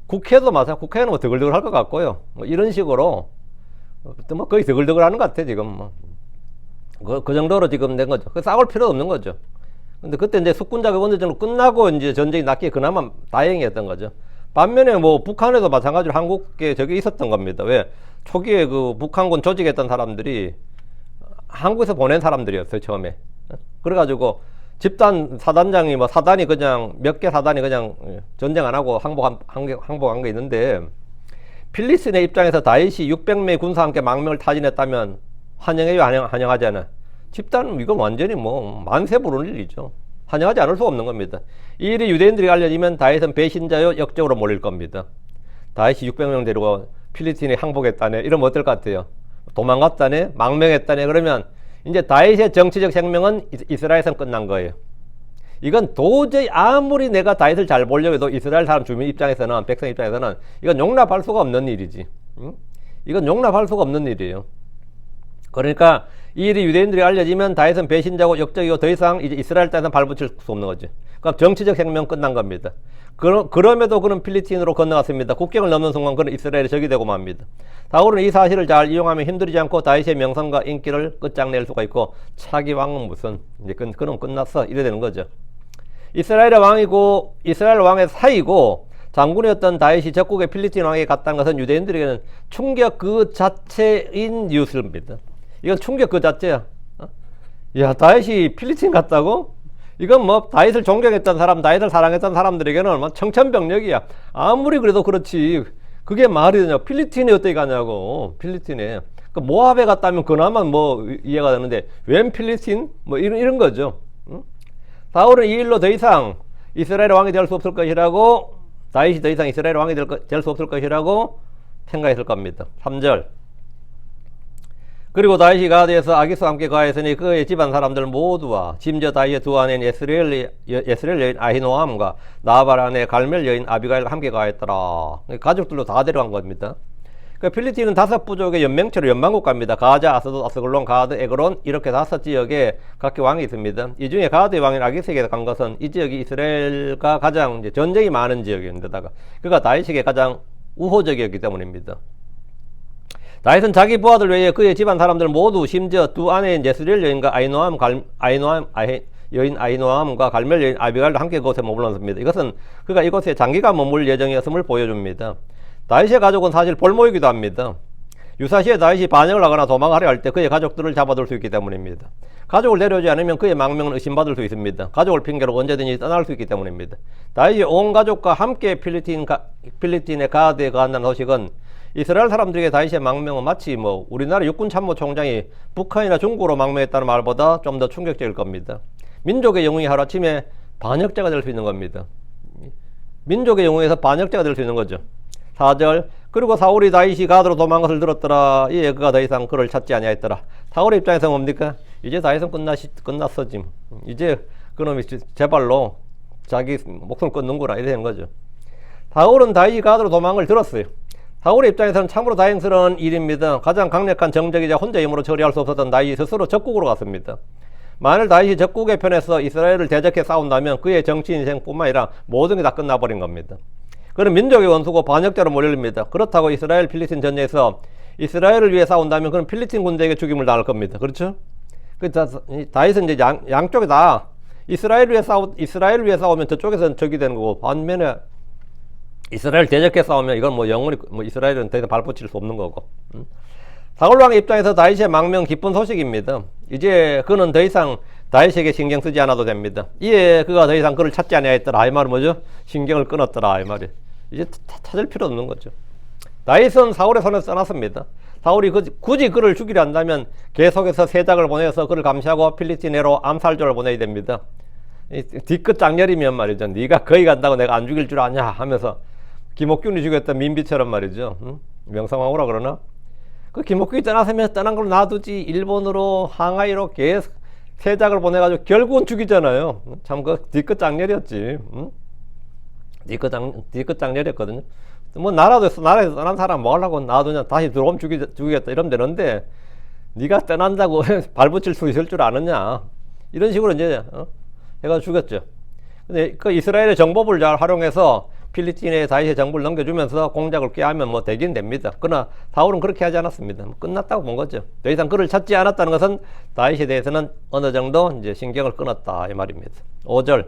[SPEAKER 1] 국회도 마찬가지. 국회는 뭐 드글드글 할 것 같고요. 뭐 이런 식으로 뭐 거의 드글드글 하는 것 같아 지금 뭐. 그 정도로 지금 된 거죠. 싸울 필요 없는 거죠. 근데 그때 이제 숙군 작업 어느 정도 끝나고 이제 전쟁이 났기에 그나마 다행이었던 거죠. 반면에 뭐 북한에도 마찬가지로 한국에 저게 있었던 겁니다. 왜? 초기에 그 북한군 조직했던 사람들이 한국에서 보낸 사람들이었어요, 처음에. 그래가지고 집단 사단장이 뭐 사단이 그냥 몇 개 사단이 그냥 전쟁 안 하고 항복한 게 있는데 필리핀의 입장에서 다윗이 600명의 군사와 함께 망명을 타진했다면 환영해요, 환영하지 않아? 집단 이건 완전히 뭐 만세 부르는 일이죠. 환영하지 않을 수가 없는 겁니다. 이 일이 유대인들이 알려지면 다윗은 배신자요 역적으로 몰릴 겁니다. 다윗이 600명 데리고 필리핀에 항복했다네. 이러면 어떨 것 같아요? 도망갔다네, 망명했다네. 그러면 이제 다윗의 정치적 생명은 이스라엘에선 끝난 거예요. 이건 도저히 아무리 내가 다윗을 잘 보려고 해도 이스라엘 사람 주민 입장에서는, 백성 입장에서는 이건 용납할 수가 없는 일이지. 응? 이건 용납할 수가 없는 일이에요. 그러니까 이 일이 유대인들이 알려지면 다윗은 배신자고 역적이고 더 이상 이제 이스라엘 땅에서 발붙일 수 없는 거죠. 그럼 정치적 생명 끝난 겁니다. 그럼에도 그는 필리핀으로 건너갔습니다. 국경을 넘는 순간 그는 이스라엘의 적이 되고 맙니다. 다울은 이 사실을 잘 이용하면 힘들이지 않고 다윗의 명성과 인기를 끝장낼 수가 있고 차기 왕은 무슨 이제 그는 끝났어 이래 되는 거죠. 이스라엘 왕의 사이고 장군이었던 다윗이 적국의 필리핀 왕에게 갔다는 것은 유대인들에게는 충격 그 자체인 뉴스입니다. 이건 충격 그 자체야. 야, 다윗이 필리핀 갔다고? 이건 뭐 다윗을 존경했던 사람, 다윗을 사랑했던 사람들에게는 얼마나 청천벽력이야. 아무리 그래도 그렇지. 그게 말이 되냐. 필리핀에 어떻게 가냐고. 필리핀에. 그 모압에 갔다면 그나마 뭐 이해가 되는데 웬 필리핀? 뭐 이런 거죠. 응? 사울은 이 일로 더 이상 이스라엘 왕이 될 수 없을 것이라고, 다윗이 더 이상 이스라엘 왕이 될 수 없을 것이라고 생각했을 겁니다. 3절. 그리고 다윗이 가드에서 아기스와 함께 거하였으니 그의 집안 사람들 모두와 심지어 다윗의 두 아내인 예스레엘 여인 아히노암과 나발 아내 갈멜 여인 아비가일과 함께 거하였더라. 가족들로 다 데려간 겁니다. 필리핀은 5부족의 연맹체로 연방국가입니다. 가자, 아스돗, 아스글론, 가드, 에그론 이렇게 5 지역에 각기 왕이 있습니다. 이 중에 가드의 왕인 아기스에게 간 것은 이 지역이 이스라엘과 가장 이제 전쟁이 많은 지역인데다가 그가 다윗에게 가장 우호적이었기 때문입니다. 다윗은 자기 부하들 외에 그의 집안 사람들 모두 심지어 두 아내인 예스레엘 여인과 여인 아히노암과 갈멜 여인 아비가일도 함께 그곳에 머물렀습니다. 이것은 그가 이곳에 장기간 머물 예정이었음을 보여줍니다. 다윗의 가족은 사실 볼모이기도 합니다. 유사시에 다윗이 반역을 하거나 도망하려 할 때 그의 가족들을 잡아둘 수 있기 때문입니다. 가족을 데려오지 않으면 그의 망명은 의심받을 수 있습니다. 가족을 핑계로 언제든지 떠날 수 있기 때문입니다. 다윗이 온 가족과 함께 필리핀의 가드에 간다는 소식은 이스라엘 사람들에게 다윗의 망명은 마치 뭐 우리나라 육군참모총장이 북한이나 중국으로 망명했다는 말보다 좀 더 충격적일 겁니다. 민족의 영웅이 하루아침에 반역자가 될 수 있는 겁니다. 민족의 영웅에서 반역자가 될 수 있는 거죠. 4절. 그리고 사울이 다윗이 가드로 도망한 것을 들었더라. 이에 그가 더 이상 그를 찾지 아니하였더라. 사울의 입장에서 뭡니까? 이제 다윗은 끝났어지. 이제 그놈이 제발로 자기 목숨을 끊는구나 이래 되는 거죠. 사울은 다윗이 가드로 도망한 걸 들었어요. 사울의 입장에서는 참으로 다행스러운 일입니다. 가장 강력한 정적이자 혼자 힘으로 처리할 수 없었던 다윗이 스스로 적국으로 갔습니다. 만일 다윗이 적국의 편에서 이스라엘을 대적해 싸운다면 그의 정치 인생뿐만 아니라 모든 게 다 끝나버린 겁니다. 그는 민족의 원수고 반역자로 몰려옵니다. 그렇다고 이스라엘 필리핀 전쟁에서 이스라엘을 위해 싸운다면 그는 필리핀 군대에게 죽임을 당할 겁니다. 그렇죠? 다윗은 이제 양쪽에 다 이스라엘을 위해 싸우면 저쪽에서는 적이 되는 거고, 반면에 이스라엘 대적해 싸우면 이건 뭐 영원히 이스라엘은 더 이상 발붙일 수 없는 거고. 사울 왕의 입장에서 다윗의 망명 기쁜 소식입니다. 이제 그는 더 이상 다윗에게 신경 쓰지 않아도 됩니다. 이에 그가 더 이상 그를 찾지 아니하였더라. 이 말은 뭐죠? 신경을 끊었더라. 이 말이. 이제 찾을 필요 없는 거죠. 다윗은 사울의 손에서 떠났습니다. 사울이 굳이 그를 죽이려 한다면 계속해서 세작을 보내서 그를 감시하고 필리핀으로 암살조를 보내야 됩니다. 뒤끝 장렬이면 말이죠. 네가 거기 간다고 내가 안 죽일 줄 아냐 하면서 김옥균이 죽였던 민비처럼 말이죠. 명성황후라 그러나? 그 김옥균이 떠났으면 떠난 걸 놔두지 일본으로 항하이로 계속 세작을 보내가지고 결국은 죽이잖아요. 참 그 뒤끝 장렬이었지. 뒤끝 장렬이었거든요. 뭐 나라에서 떠난 사람 뭐 하려고 놔두냐, 다시 들어오면 죽이겠다 이러면 되는데 네가 떠난다고 발붙일 수 있을 줄 아느냐, 이런 식으로 이제 해가 죽였죠. 근데 그 이스라엘의 정보를 잘 활용해서 필리핀에 다윗의 정부를 넘겨주면서 공작을 꾀하면 뭐 되긴 됩니다. 그러나 사울은 그렇게 하지 않았습니다. 끝났다고 본 거죠. 더 이상 그를 찾지 않았다는 것은 다윗에 대해서는 어느 정도 이제 신경을 끊었다 이 말입니다. 5절.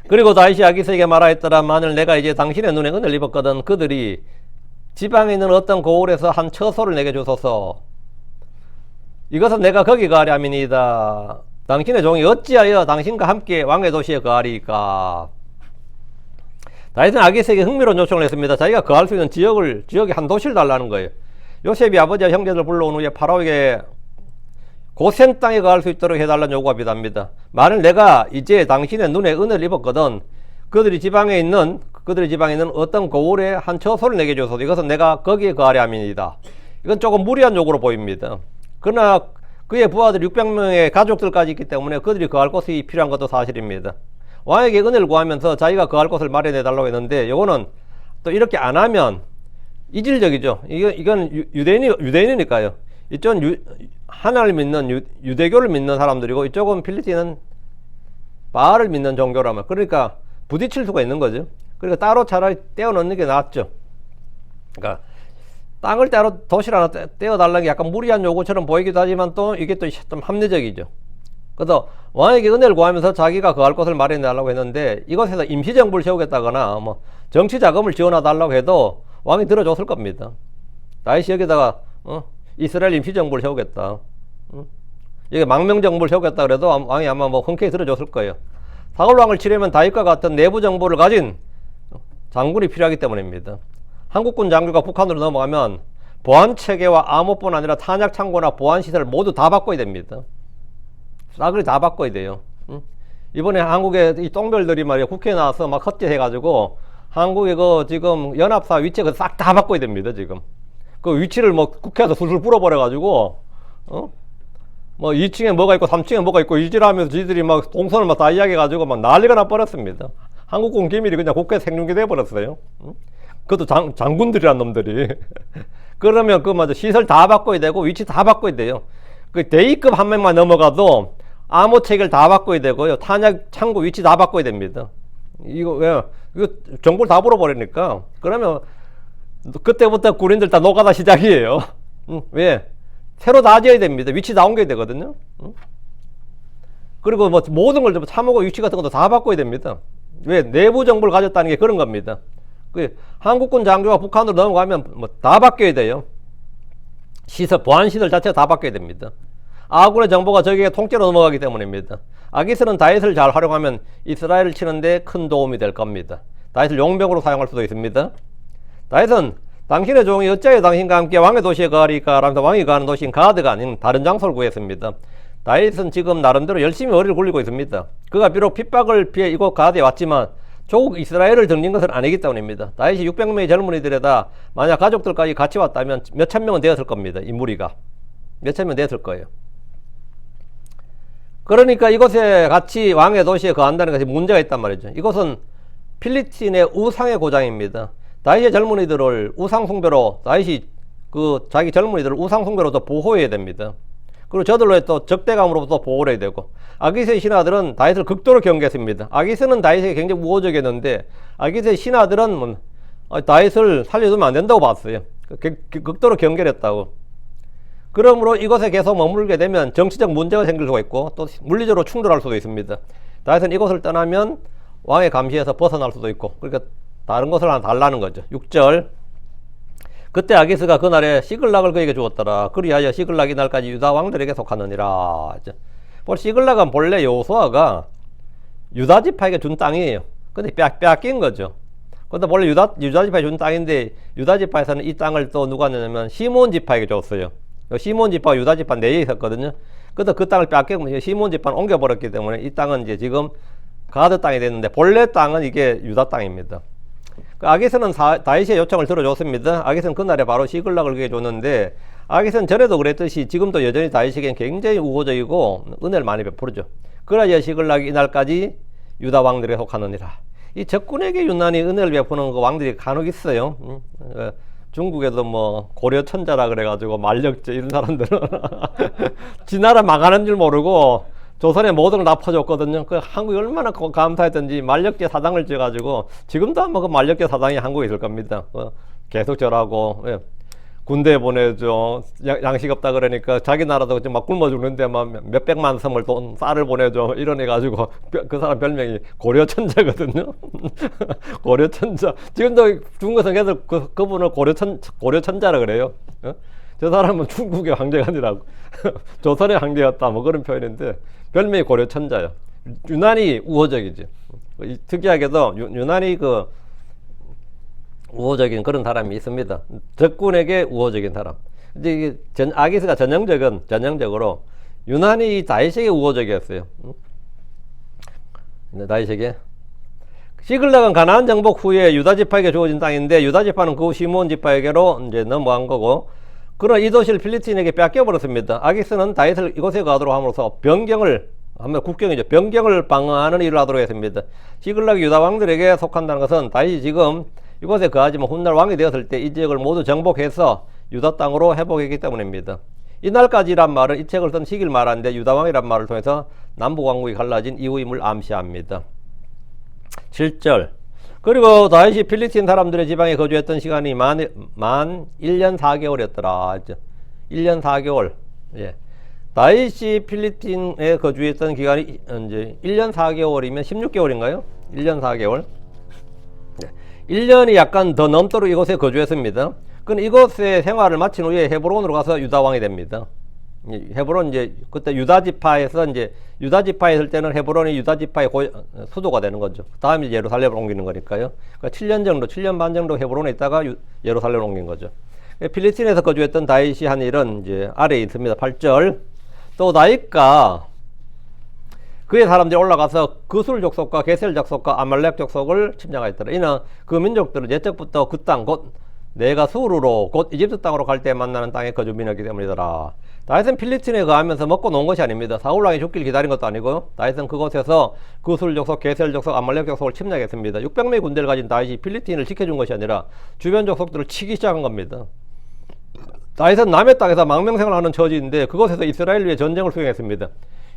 [SPEAKER 1] 그리고 다윗이 아기스에게 말하였더라. 만일 내가 이제 당신의 눈에 은혜를 입었거든 그들이 지방에 있는 어떤 고을에서 한 처소를 내게 주소서. 이것은 내가 거기 가랴함이니이다. 당신의 종이 어찌하여 당신과 함께 왕의 도시에 거하리까. 다윗은 아기스에게 흥미로운 요청을 했습니다. 자기가 거할 수 있는 지역의 한 도시를 달라는 거예요. 요셉이 아버지와 형제들 불러온 후에 파라오에게 고센 땅에 거할 수 있도록 해달라는 요구가 비답니다. 만일 내가 이제 당신의 눈에 은혜를 입었거든 그들이 지방에 있는 어떤 고을에 한 처소를 내게 줘서 이것은 내가 거기에 거하려 함이니이다. 이건 조금 무리한 요구로 보입니다. 그러나 그의 부하들 600명의 가족들까지 있기 때문에 그들이 거할 곳이 필요한 것도 사실입니다. 왕에게 은혜를 구하면서 자기가 거할 곳을 마련해 달라고 했는데 이거는 또 이렇게 안 하면 이질적이죠. 이건 유대인이니까요. 이쪽은 하나를 믿는 유대교를 믿는 사람들이고 이쪽은 필리핀은 바알을 믿는 종교라면, 그러니까 부딪힐 수가 있는 거죠. 그러니까 따로 차라리 떼어놓는 게 낫죠. 그러니까 땅을 따로 도시를 하나 떼어달라는 게 약간 무리한 요구처럼 보이기도 하지만 또 이게 또 좀 합리적이죠. 그래서 왕에게 은혜를 구하면서 자기가 거할 곳을 마련해 달라고 했는데 이곳에서 임시정부를 세우겠다거나 뭐 정치 자금을 지원해 달라고 해도 왕이 들어줬을 겁니다. 다윗이 여기다가 이스라엘 임시정부를 세우겠다, 여기 망명정부를 세우겠다 그래도 왕이 아마 뭐 흔쾌히 들어줬을 거예요. 사울왕을 치려면 다윗과 같은 내부 정보를 가진 장군이 필요하기 때문입니다. 한국군 장교가 북한으로 넘어가면 보안체계와 암호뿐 아니라 탄약창고나 보안시설 모두 다 바꿔야 됩니다. 싸그리 다 바꿔야 돼요. 이번에 한국의 이 똥별들이 말이야 국회에 나와서 막 헛짓해가지고 한국의 그 지금 연합사 위치 싹 다 바꿔야 됩니다. 지금 그 위치를 뭐 국회에서 술술 불어버려가지고 뭐 2층에 뭐가 있고 3층에 뭐가 있고 이질하면서 지들이 막 동선을 막 다 이야기해가지고 막 난리가 나버렸습니다. 한국군 기밀이 그냥 국회 생중계 돼버렸어요. 그것도 장군들이란 놈들이. 그러면 그 맞아 시설 다 바꿔야 되고 위치 다 바꿔야 돼요. 그 대위급 한 명만 넘어가도 암호 체계를 다 바꿔야 되고요. 탄약 창고 위치 다 바꿔야 됩니다. 이거 왜? 이거 정보를 다 불어버리니까. 그러면 그때부터 군인들 다 노가다 시작이에요. 왜? 새로 다 지어야 됩니다. 위치 다 옮겨야 되거든요. 그리고 뭐 모든 걸 참호고 위치 같은 것도 다 바꿔야 됩니다. 왜? 내부 정보를 가졌다는 게 그런 겁니다. 그 한국군 장교가 북한으로 넘어가면 뭐 다 바뀌어야 돼요. 시설, 보안시설 자체가 다 바뀌어야 됩니다. 아군의 정보가 저기에 통째로 넘어가기 때문입니다. 아기스는 다윗을 잘 활용하면 이스라엘을 치는데 큰 도움이 될 겁니다. 다윗을 용병으로 사용할 수도 있습니다. 다윗은 당신의 종이 어찌하여 당신과 함께 왕의 도시에 가리까 라면서 왕이 가는 도시인 가드가 아닌 다른 장소를 구했습니다. 다윗은 지금 나름대로 열심히 어리를 굴리고 있습니다. 그가 비록 핍박을 피해 이곳 가드에 왔지만 조국 이스라엘을 등진 것은 아니기 때문입니다. 다윗이 600명의 젊은이들에다 만약 가족들까지 같이 왔다면 몇천 명은 되었을 겁니다. 이 무리가 몇천 명 되었을 거예요. 그러니까 이곳에 같이 왕의 도시에 거한다는 것이 문제가 있단 말이죠. 이곳은 필리스틴의 우상의 고장입니다. 다윗의 젊은이들을 우상숭배로 다윗이 그 자기 젊은이들을 우상숭배로도 보호해야 됩니다. 그리고 저들로 또 적대감으로부터 보호를 해야 되고, 아기스의 신하들은 다윗을 극도로 경계했습니다. 아기스는 다윗에게 굉장히 우호적이었는데 아기스의 신하들은 다윗을 살려두면 안 된다고 봤어요. 극도로 경계를 했다고. 그러므로 이곳에 계속 머물게 되면 정치적 문제가 생길 수가 있고 또 물리적으로 충돌할 수도 있습니다. 다윗은 이곳을 떠나면 왕의 감시에서 벗어날 수도 있고, 그러니까 다른 곳을 하나 달라는 거죠. 6절 그때 아기스가 그날에 시글락을 그에게 주었더라. 그리하여 시글락이 날까지 유다 왕들에게 속하느니라. 시글락은 본래 여호수아가 유다 지파에게 준 땅이에요. 근데 빼앗긴 거죠. 근데 본래 유다 지파에 준 땅인데 유다 지파에서는 이 땅을 또 누가 냈냐면 시몬 지파에게 줬어요. 시몬 지파와 유다 지파 내에 있었거든요. 그래서 그 땅을 빼앗기고 시몬 지파는 옮겨버렸기 때문에 이 땅은 이제 지금 가드 땅이 됐는데 본래 땅은 이게 유다 땅입니다. 아기스는 다윗의 요청을 들어줬습니다. 아기스는 그날에 바로 시글락을 그에게 줬는데, 아기스는 전에도 그랬듯이 지금도 여전히 다윗에게는 굉장히 우호적이고 은혜를 많이 베풀죠. 그러자 시글락이 이날까지 유다 왕들에게 속하느니라. 이 적군에게 유난히 은혜를 베푸는 그 왕들이 간혹 있어요. 중국에도 뭐 고려천자라 그래가지고 만력제 이런 사람들은 지 나라 망하는 줄 모르고 조선에 모든 걸 다 퍼줬거든요. 그 한국이 얼마나 감사했던지 만력제 사당을 지어가지고 지금도 아마 그 만력제 사당이 한국에 있을 겁니다. 계속 절하고 군대에 보내줘. 양식 없다 그러니까 자기 나라도 막 굶어 죽는데 막 몇백만 섬을 쌀을 보내줘. 이러해가지고 그 사람 별명이 고려천자거든요. 고려천자. 지금도 중국에서 계속 그분을 고려천자라 그래요. 저 사람은 중국의 황제가 아니라고 조선의 황제였다 뭐 그런 표현인데 별명이 고려천자예요. 유난히 우호적이지. 특이하게도 유난히 그 우호적인 그런 사람이 있습니다. 적군에게 우호적인 사람. 이제 이게 아기스가 전형적으로 유난히 다윗에게 우호적이었어요. 다윗에게 시글락은 가나안 정복 후에 유다 지파에게 주어진 땅인데 유다 지파는 그 후 시몬 지파에게로 이제 넘어간 거고, 그러나 이 도시를 필리스틴에게 뺏겨버렸습니다. 아기스는 다윗을 이곳에 가도록 함으로써 국경이죠. 변경을 방어하는 일을 하도록 했습니다. 시글락이 유다 왕들에게 속한다는 것은 다윗이 지금 이곳에 거하지만 훗날 왕이 되었을 때 이 지역을 모두 정복해서 유다 땅으로 회복했기 때문입니다. 이날까지란 말은 이 책을 쓴 시기를 말하는데 유다 왕이란 말을 통해서 남북 왕국이 갈라진 이후임을 암시합니다. 7절. 그리고 다윗이 필리스틴 사람들의 지방에 거주했던 시간이 만 1년 4개월이었더라. 1년 4개월. 예. 다윗이 필리스틴에 거주했던 기간이 이제 1년 4개월이면 16개월인가요? 1년 4개월. 1년이 약간 더 넘도록 이곳에 거주했습니다. 그럼 이곳에 생활을 마친 후에 헤브론으로 가서 유다 왕이 됩니다. 헤브론 이제 그때 유다 지파에서 이제 유다 지파에 있을 때는 헤브론이 유다 지파의 수도가 되는 거죠. 다음에 예루살렘으로 옮기는 거니까요. 그러니까 7년 정도, 7년 반 정도 헤브론에 있다가 예루살렘으로 옮긴 거죠. 필리스틴에서 거주했던 다윗이 한 일은 이제 아래에 있습니다. 8절. 또 다윗과 그의 사람들이 올라가서 그술 족속과 게셀 족속과 아말렉 족속을 침략하였더라. 이는 그 민족들은 옛적부터 그 땅 곧 내가 수르로 곧 이집트 땅으로 갈 때 만나는 땅에 거주민이었기 때문이더라. 다윗은 필리스틴에 거하면서 먹고 논 것이 아닙니다. 사울 왕이 죽길 기다린 것도 아니고 다윗은 그곳에서 그술 족속, 게셀 족속, 아말렉 족속을 침략했습니다. 600명의 군대를 가진 다윗이 필리스틴을 지켜준 것이 아니라 주변 족속들을 치기 시작한 겁니다. 다윗은 남의 땅에서 망명생활을 하는 처지인데 그곳에서 이스라엘 위해 전쟁을 수행했습니다.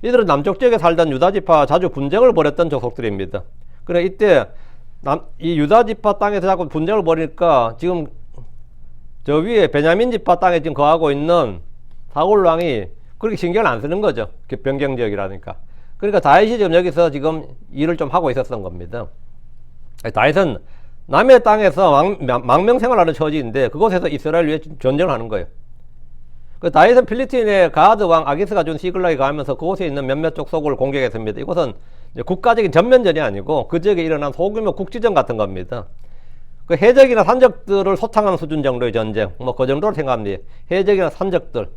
[SPEAKER 1] 이들은 남쪽 지역에 살던 유다지파와 자주 분쟁을 벌였던 족속들입니다. 그래 이때 이 유다지파 땅에서 자꾸 분쟁을 벌이니까 지금 저 위에 베냐민 지파 땅에 지금 거하고 있는 사울 왕이 그렇게 신경을 안 쓰는 거죠. 변경 지역이라니까. 그러니까 다윗이 지금 여기서 지금 일을 좀 하고 있었던 겁니다. 다윗은 남의 땅에서 망명생활하는 처지인데 그곳에서 이스라엘 위해 전쟁을 하는 거예요. 그 다윗은 필리스틴의 가드 왕 아기스가 준 시글락에 가면서 그곳에 있는 몇몇 족속을 공격했습니다. 이것은 국가적인 전면전이 아니고 그 지역에 일어난 소규모 국지전 같은 겁니다. 그 해적이나 산적들을 소탕하는 수준 정도의 전쟁, 뭐 그 정도로 생각합니다. 해적이나 산적들.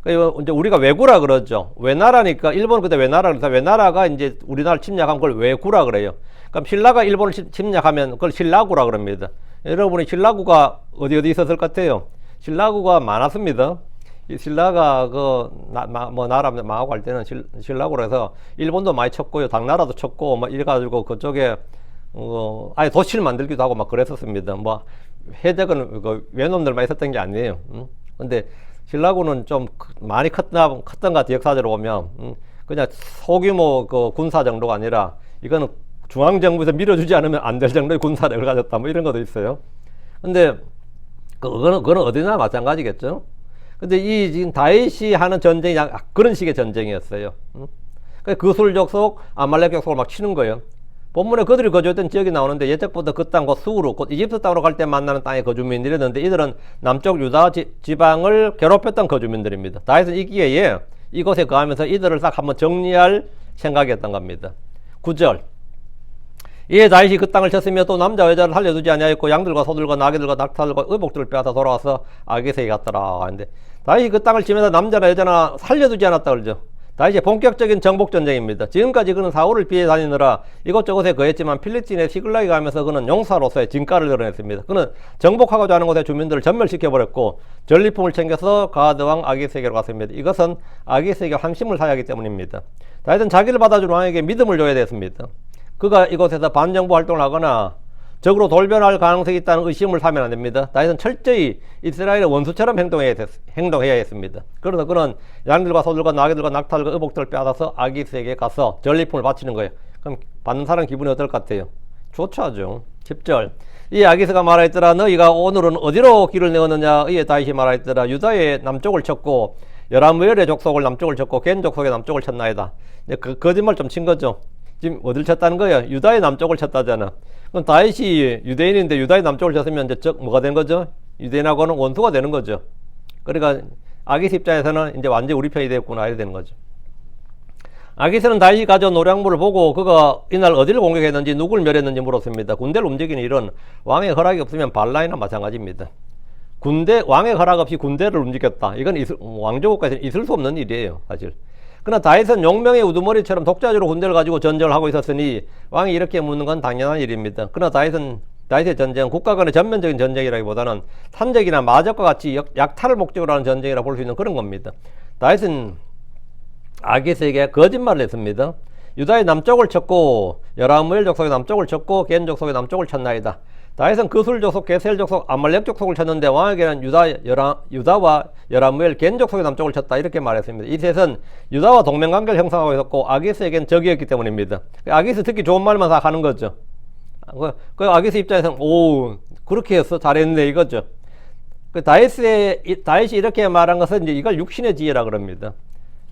[SPEAKER 1] 그 이제 우리가 왜구라 그러죠. 왜나라니까 일본 그때 왜나라 그래서 왜나라가 이제 우리나라 침략한 걸 왜구라 그래요. 그럼 신라가 일본을 침략하면 그걸 신라구라 그럽니다. 여러분이 신라구가 어디 있었을 것 같아요? 신라구가 많았습니다. 이 신라가 뭐 나라 망하고 할 때는 신라구로 해서 일본도 많이 쳤고요, 당나라도 쳤고 뭐 이래가지고 그쪽에 아예 도시를 만들기도 하고 막 그랬었습니다. 뭐 해적은 그 외놈들만 있었던 게 아니에요. 근데 신라구는 좀 많이 컸던 것 같아. 역사적으로 보면 그냥 소규모 그 군사 정도가 아니라 이거는 중앙정부에서 밀어주지 않으면 안 될 정도의 군사력을 가졌다 뭐 이런 것도 있어요. 근데 그거는 어디나 마찬가지겠죠. 근데 이 지금 다윗이 하는 전쟁이 그런 식의 전쟁이었어요. 그술 족속, 아말렉 족속을 막 치는 거예요. 본문에 그들이 거주했던 지역이 나오는데 옛적부터 그 땅 곧 수르 곧 이집트 땅으로 갈 때 만나는 땅의 거주민들이었는데 이들은 남쪽 유다 지방을 괴롭혔던 거주민들입니다. 다윗은 이 기회에 이곳에 거하면서 이들을 싹 한번 정리할 생각이었던 겁니다. 9절. 이에 다윗이 그 땅을 쳤으며 또 남자 여자를 살려두지 아니하였고 양들과 소들과 나귀들과 낙타들과 의복들을 빼앗아 돌아와서 아기세에 갔더라 하는데 다윗이 그 땅을 치면서 남자나 여자나 살려두지 않았다 그러죠. 다윗의 본격적인 정복전쟁입니다. 지금까지 그는 사울을 피해 다니느라 이곳저곳에 거했지만 필리스틴의 시글락에 가면서 그는 용사로서의 진가를 드러냈습니다. 그는 정복하고자 하는 곳의 주민들을 전멸시켜버렸고 전리품을 챙겨서 가드왕 아기스에게로 갔습니다. 이것은 아기스에게 환심을 사야하기 때문입니다. 다윗은 자기를 받아준 왕에게 믿음을 줘야 됐습니다. 그가 이곳에서 반정부 활동을 하거나 적으로 돌변할 가능성이 있다는 의심을 사면 안 됩니다. 다윗은 철저히 이스라엘의 원수처럼 행동해야 했습니다. 그래서 그는 양들과 소들과 나귀들과 낙타들과 의복들을 빼앗아서 아기스에게 가서 전리품을 바치는 거예요. 그럼 받는 사람 기분이 어떨 것 같아요? 좋죠. 10절. 이 아기스가 말하였더라. 너희가 오늘은 어디로 길을 내었느냐? 이에 다윗이 말하였더라. 유다의 남쪽을 쳤고 여라무엘의 족속을 남쪽을 쳤고 겐 족속의 남쪽을 쳤나이다. 거짓말 좀 친 거죠. 지금 어딜 쳤다는 거야? 유다의 남쪽을 쳤다잖아. 그럼 다윗이 유대인인데 유다의 남쪽을 쳤으면 이제 뭐가 된 거죠? 유대인하고는 원수가 되는 거죠. 그러니까 아기스 입장에서는 이제 완전히 우리 편이 됐구나 이래 되는 거죠. 아기스는 다윗이 가져온 노량물을 보고 그가 이날 어디를 공격했는지 누굴 멸했는지 물었습니다. 군대를 움직이는 일은 왕의 허락이 없으면 반란이나 마찬가지입니다. 왕의 허락 없이 군대를 움직였다. 이건 왕조국가에서는 있을 수 없는 일이에요, 사실. 그러나 다윗은 용명의 우두머리처럼 독자적으로 군대를 가지고 전쟁을 하고 있었으니 왕이 이렇게 묻는 건 당연한 일입니다. 그러나 다윗의 전쟁은 국가 간의 전면적인 전쟁이라기보다는 산적이나 마적과 같이 약탈을 목적으로 하는 전쟁이라 볼 수 있는 그런 겁니다. 다윗은 아기스에게 거짓말을 했습니다. 유다의 남쪽을 쳤고 여라무엘 족속의 남쪽을 쳤고 겐 족속의 남쪽을 쳤나이다. 다윗은 그술 족속, 게셀 족속, 아말렉 족속을 쳤는데 왕에게는 유다와 여라무엘, 겐 족속의 남쪽을 쳤다 이렇게 말했습니다. 이 셋은 유다와 동맹관계를 형성하고 있었고 아기스에겐 적이었기 때문입니다. 아기스 듣기 좋은 말만 다 하는 거죠. 그 아기스 입장에서는 오 그렇게 했어 잘했네 이거죠. 그 다윗이 이렇게 말한 것은 이제 이걸 육신의 지혜라 그럽니다.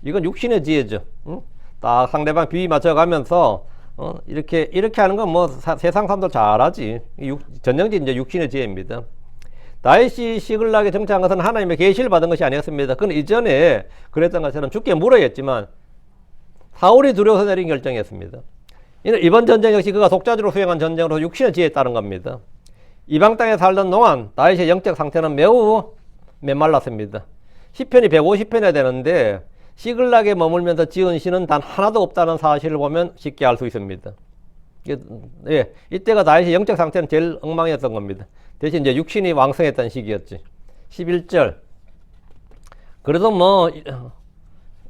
[SPEAKER 1] 이건 육신의 지혜죠. 응? 딱 상대방 비위 맞춰가면서 이렇게 하는 건 뭐 세상 사람도 잘하지. 전형적인 이제 육신의 지혜입니다. 다윗이 시글락에 정착한 것은 하나님의 계시를 받은 것이 아니었습니다. 그건 이전에 그랬던 것처럼 죽게 물어야 했지만 사울이 두려워서 내린 결정이었습니다. 이번 전쟁 역시 그가 독자적으로 수행한 전쟁으로 육신의 지혜에 따른 겁니다. 이방 땅에 살던 동안 다윗의 영적 상태는 매우 메말랐습니다. 시편이 150편이 되는데 시글락에 머물면서 지은 시는 단 하나도 없다는 사실을 보면 쉽게 알 수 있습니다. 예, 이때가 다윗의 영적 상태는 제일 엉망이었던 겁니다. 대신 이제 육신이 왕성했던 시기였지. 11절. 그래도 뭐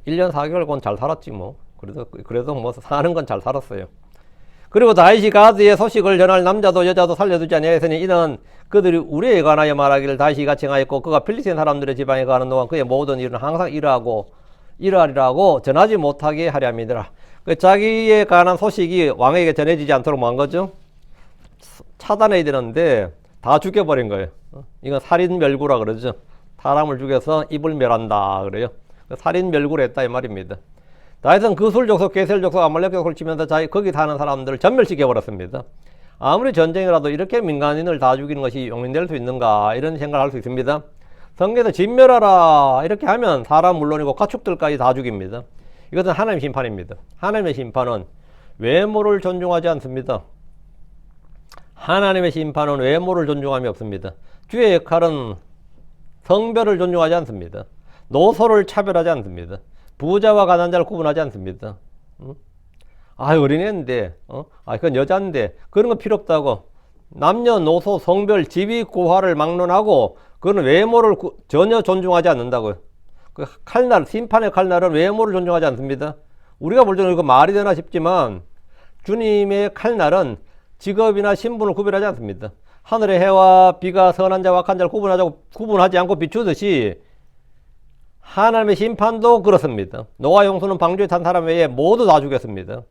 [SPEAKER 1] 1년 4개월 건 잘 살았지 뭐. 그래도 뭐 사는 건 잘 살았어요. 그리고 다윗이 가드의 소식을 전할 남자도 여자도 살려두지 아니하였으니 이는 그들이 우리에 관하여 말하기를 다윗이 같이 행하였고 그가 필리스틴 사람들의 지방에 가는 동안 그의 모든 일은 항상 이러하리라고 전하지 못하게 하려 함이더라. 자기에 관한 소식이 왕에게 전해지지 않도록 뭐 한 거죠? 차단해야 되는데 다 죽여버린 거예요. 이건 살인멸구라 그러죠. 사람을 죽여서 입을 멸한다 그래요. 살인멸구를 했다 이 말입니다. 다윗은 그술 족속, 게셀 족속, 아말렉 족속을 치면서 거기 사는 사람들을 전멸시켜버렸습니다. 아무리 전쟁이라도 이렇게 민간인을 다 죽이는 것이 용인될 수 있는가 이런 생각을 할 수 있습니다. 성경에서 진멸하라 이렇게 하면 사람 물론이고 가축들까지 다 죽입니다. 이것은 하나님의 심판입니다. 하나님의 심판은 외모를 존중하지 않습니다. 하나님의 심판은 외모를 존중함이 없습니다. 주의 역할은 성별을 존중하지 않습니다. 노소를 차별하지 않습니다. 부자와 가난자를 구분하지 않습니다. 어린애인데, 그건 여자인데, 그런 건 필요 없다고. 남녀노소, 성별, 지위, 고하를 막론하고, 그건 외모를 전혀 존중하지 않는다고요. 그 칼날, 심판의 칼날은 외모를 존중하지 않습니다. 우리가 볼 때는 이거 말이 되나 싶지만, 주님의 칼날은 직업이나 신분을 구별하지 않습니다. 하늘의 해와 비가 선한 자와 악한 자를 구분하지 않고 비추듯이, 하나님의 심판도 그렇습니다. 노아 용수는 방주에 탄 사람 외에 모두 다 죽였습니다.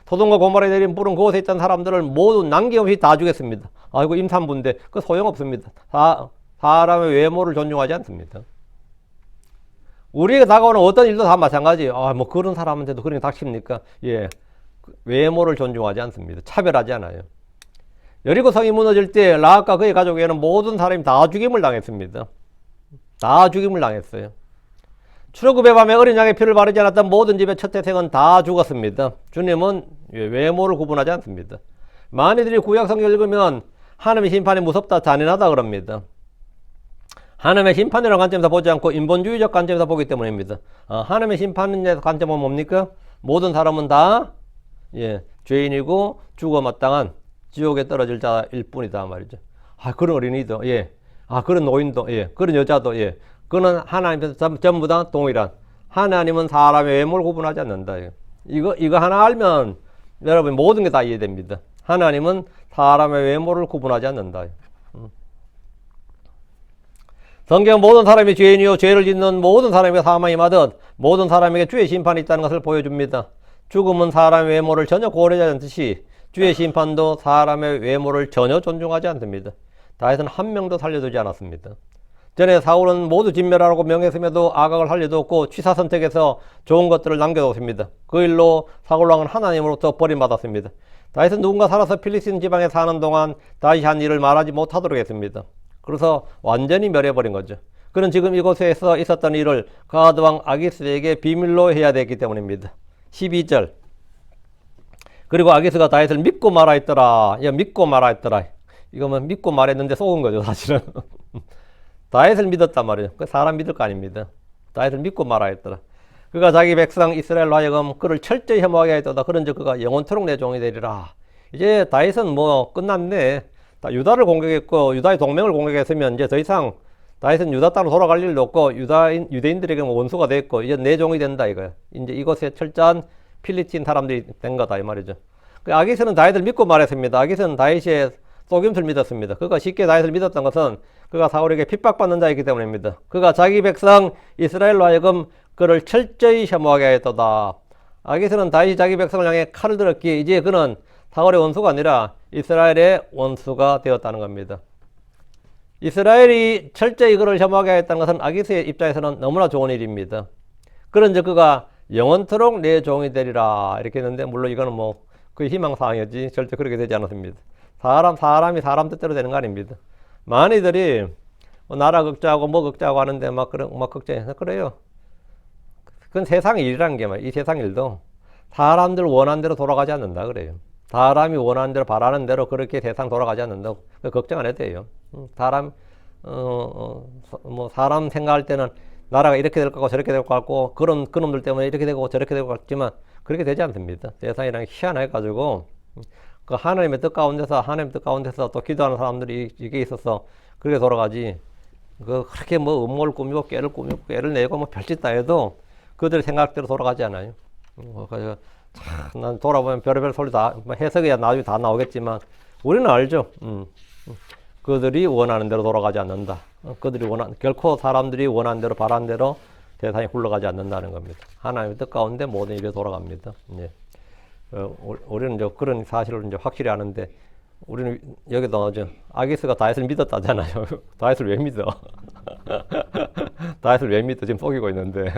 [SPEAKER 1] 소돔과 고모라에 내린 불은 그곳에 있던 사람들을 모두 남김없이 다 죽였습니다. 이거 임산부인데 그 소용없습니다. 사람의 외모를 존중하지 않습니다. 우리에게 다가오는 어떤 일도 다 마찬가지. 뭐 그런 사람한테도 그런 게 닥칩니까? 예, 외모를 존중하지 않습니다. 차별하지 않아요. 여리고 성이 무너질 때 라합과 그의 가족에는 모든 사람이 다 죽임을 당했습니다. 다 죽임을 당했어요. 출애굽의 밤에 어린 양의 피를 바르지 않았던 모든 집의 첫 태생은 다 죽었습니다. 주님은 외모를 구분하지 않습니다. 많이들이 구약 성경을 읽으면 하나님의 심판이 무섭다, 잔인하다 그럽니다. 하나님의 심판이라는 관점에서 보지 않고 인본주의적 관점에서 보기 때문입니다. 하나님의 심판의 관점은 뭡니까? 모든 사람은 다 죄인이고 죽어 마땅한 지옥에 떨어질 자일 뿐이다 말이죠. 그런 어린이도 그런 노인도 그런 여자도 그거는 하나님께서 전부 다 동일한. 하나님은 사람의 외모를 구분하지 않는다. 이거 하나 알면 여러분 모든 게 다 이해됩니다. 하나님은 사람의 외모를 구분하지 않는다. 성경은 모든 사람이 죄인이요 죄를 짓는 모든 사람에게 사망이 임하듯 모든 사람에게 주의 심판이 있다는 것을 보여줍니다. 죽음은 사람의 외모를 전혀 고려하지 않듯이 주의 심판도 사람의 외모를 전혀 존중하지 않습니다. 다윗은 한 명도 살려두지 않았습니다. 전에 사울은 모두 진멸하라고 명했음에도 아각을 살려두었고 취사 선택해서 좋은 것들을 남겨뒀습니다. 그 일로 사울왕은 하나님으로부터 버림받았습니다. 다윗은 누군가 살아서 필리스틴 지방에 사는 동안 다윗이 한 일을 말하지 못하도록 했습니다. 그래서 완전히 멸해버린 거죠. 그는 지금 이곳에서 있었던 일을 가드왕 아기스에게 비밀로 해야 됐기 때문입니다. 12절. 그리고 아기스가 다윗을 믿고 말하였더라. 믿고 말하였더라. 이거면 믿고 말했는데 속은 거죠, 사실은. 다윗을 믿었단 말이에요. 그 사람 믿을 거 아닙니다. 다윗을 믿고 말하였더라. 그가 자기 백성 이스라엘로 하여금 그를 철저히 혐오하게 하였도다. 그런즉 그가 영원토록 내 종이 되리라. 이제 다윗은 뭐 끝났네. 유다를 공격했고 유다의 동맹을 공격했으면 이제 더 이상 다윗은 유다 땅으로 돌아갈 일도 없고 유대인들에게 원수가 됐고 이제 내 종이 된다 이거야. 이제 이곳에 철저한 필리스틴 사람들이 된 거다 이 말이죠. 아기스는 다윗을 믿고 말했습니다. 아기스는 다윗의 속임수를 믿었습니다. 그가 쉽게 다윗을 믿었던 것은 그가 사울에게 핍박받는 자이기 때문입니다. 그가 자기 백성 이스라엘로 하여금 그를 철저히 혐오하게 하였도다. 아기스는 다윗이 자기 백성을 향해 칼을 들었기에 이제 그는 사울의 원수가 아니라 이스라엘의 원수가 되었다는 겁니다. 이스라엘이 철저히 그를 혐오하게 했다는 것은 아기스의 입장에서는 너무나 좋은 일입니다. 그런즉 그가 영원토록 내 종이 되리라 이렇게 했는데, 물론 이거는 뭐 그 희망사항이지 절대 그렇게 되지 않았습니다. 사람이 사람 뜻대로 되는 거 아닙니다. 많이들이 나라 걱정하고 뭐 걱정하고 하는데 막 걱정해서 그래요. 그건 세상 일이라는 게 이 세상 일도 사람들 원하는 대로 돌아가지 않는다 그래요. 사람이 원하는 대로 바라는 대로 그렇게 세상 돌아가지 않는다. 걱정 안 해도 돼요. 사람 생각할 때는 나라가 이렇게 될 것 같고 저렇게 될 것 같고 그놈들 때문에 이렇게 되고 저렇게 될 것 같지만 그렇게 되지 않습니다. 세상이란 게 희한해가지고 그 하나님의 뜻 가운데서 또 기도하는 사람들이 이게 있어서 그렇게 돌아가지. 그렇게 뭐 음모를 꾸미고 깨를 내고 뭐 별짓 다 해도 그들의 생각대로 돌아가지 않아요. 그래서 참, 난 돌아보면 별의별 소리 다 해석이야 나중에 다 나오겠지만 우리는 알죠. 그들이 원하는 대로 돌아가지 않는다. 결코 사람들이 원하는 대로 바라는 대로 세상이 흘러가지 않는다는 겁니다. 하나님의 뜻 가운데 모든 일이 돌아갑니다. 예. 우리는 이제 그런 사실을 이제 확실히 아는데, 우리는 여기도 아기스가 다윗을 믿었다잖아요. 다윗을 왜 믿어? 다윗을 왜 믿어? 지금 속이고 있는데.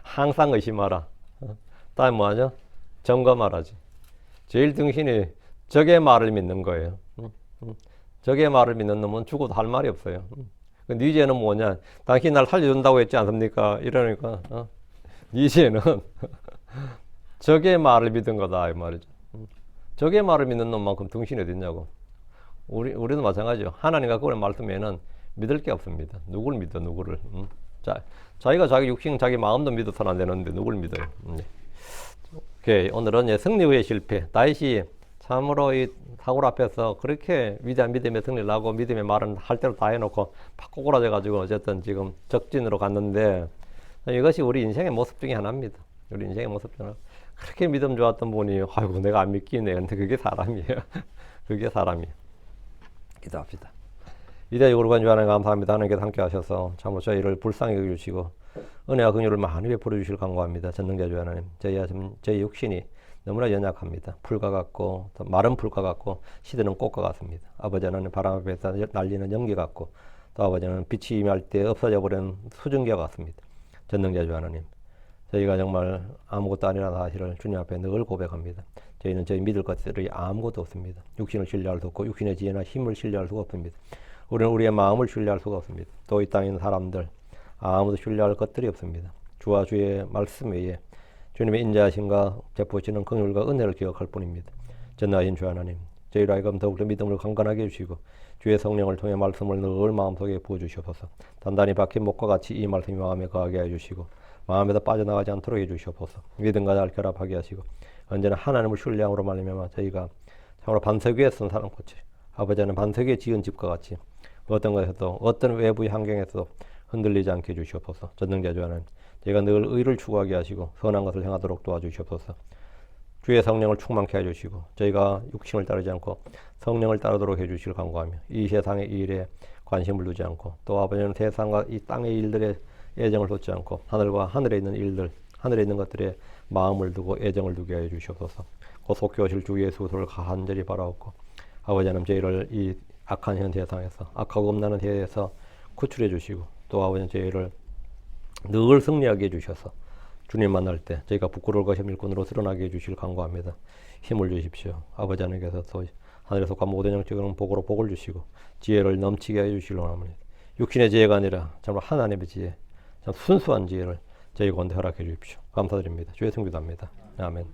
[SPEAKER 1] 항상 의심하라. 다음 뭐하죠? 점검하라지. 제일 등신이 적의 말을 믿는 거예요. 적의 말을 믿는 놈은 죽어도 할 말이 없어요. 니제는 뭐냐? 당신 날 살려준다고 했지 않습니까? 이러니까 니제는 적의 말을 믿은 거다 이 말이죠. 적의 말을 믿는 놈만큼 등신이 어딨냐고. 우리도 마찬가지죠. 하나님과 그분의 말씀에는 믿을 게 없습니다. 누구를 믿어 누구를. 자기가 자기 육신 자기 마음도 믿어서는 안 되는데 누구를 믿어요. 오케이. 오늘은 승리 후의 실패. 다윗이 참으로 이 사울 앞에서 그렇게 위대한 믿음의 승리를 하고 믿음의 말은 할 대로 다 해놓고 팍 꼬꾸라져가지고 어쨌든 지금 적진으로 갔는데, 이것이 우리 인생의 모습 중에 하나입니다. 우리 인생의 모습 중에 하나. 그렇게 믿음 좋았던 분이 아이고 내가 안 믿기네. 근데 그게 사람이에요. 그게 사람이에요. 기도합시다. 위대하고 거룩한 하나님 감사합니다. 하나님께서 함께 하셔서 참으로 저희를 불쌍히 여겨주시고 은혜와 긍휼을 많이 베풀어 주실 간구합니다. 전능자 주 하나님, 저희 육신이 너무나 연약합니다. 풀과 같고 마른 풀과 같고 시드는 꽃과 같습니다. 아버지 하나님, 바람 앞에서 날리는 연기 같고 또 아버지는 빛이 임할 때 없어져 버리는 수증기와 같습니다. 전능자 주 하나님, 저희가 정말 아무것도 아니라는 사실을 주님 앞에 늘 고백합니다. 저희는 저희 믿을 것들이 아무것도 없습니다. 육신을 신뢰할 수 없고 육신의 지혜나 힘을 신뢰할 수가 없습니다. 우리는 우리의 마음을 신뢰할 수가 없습니다. 또 이 땅에 있는 사람들 아무도 신뢰할 것들이 없습니다. 주와 주의 말씀 외에 주님의 인자하심과 베푸시는 긍휼과 은혜를 기억할 뿐입니다. 전능하신 주 하나님, 저희로 하여금 더욱더 믿음을 강건하게 해주시고 주의 성령을 통해 말씀을 늘 마음속에 부어주시옵소서. 단단히 박힌 목과 같이 이 말씀이 마음에 거하게 해주시고 마음에서 빠져나가지 않도록 해주시옵소서. 믿음과 잘 결합하게 하시고 언제나 하나님을 신뢰함으로 말미암아 저희가 참으로 반석 위에 쓴 사람같이, 아버지는 반석 위에 지은 집과 같이 어떤 것에도 어떤 외부의 환경에서도 흔들리지 않게 해주시옵소서. 전능자 주 하나님, 저희가 늘 의를 추구하게 하시고 선한 것을 행하도록 도와주시옵소서. 주의 성령을 충만케 해주시고 저희가 육신을 따르지 않고 성령을 따르도록 해주실 간구하며 이 세상의 일에 관심을 두지 않고 또 아버지는 세상과 이 땅의 일들에 애정을 쏟지 않고 하늘과 하늘에 있는 일들, 하늘에 있는 것들에 마음을 두고 애정을 두게 해 주시옵소서. 곧 속히 오실 주 예수를 간절히 바라옵고 아버지 하나님, 저희를 이 악한 현 세상에서 악하고 음란한 세상에서 구출해 주시고 또 아버지 저희를 늘 승리하게 해주셔서 주님 만날 때 저희가 부끄러울 것이 일꾼으로 드러나게 해주실 간구합니다. 힘을 주십시오. 아버지 하나님께서 또 하늘에 속한 모든 영적인 복으로 복을 주시고 지혜를 넘치게 해주시려 합니다. 육신의 지혜가 아니라 정말 하나님의 지혜, 참 순수한 지혜를 저희 가운데 허락해 주십시오. 감사드립니다. 주의 성기도합니다. 아멘.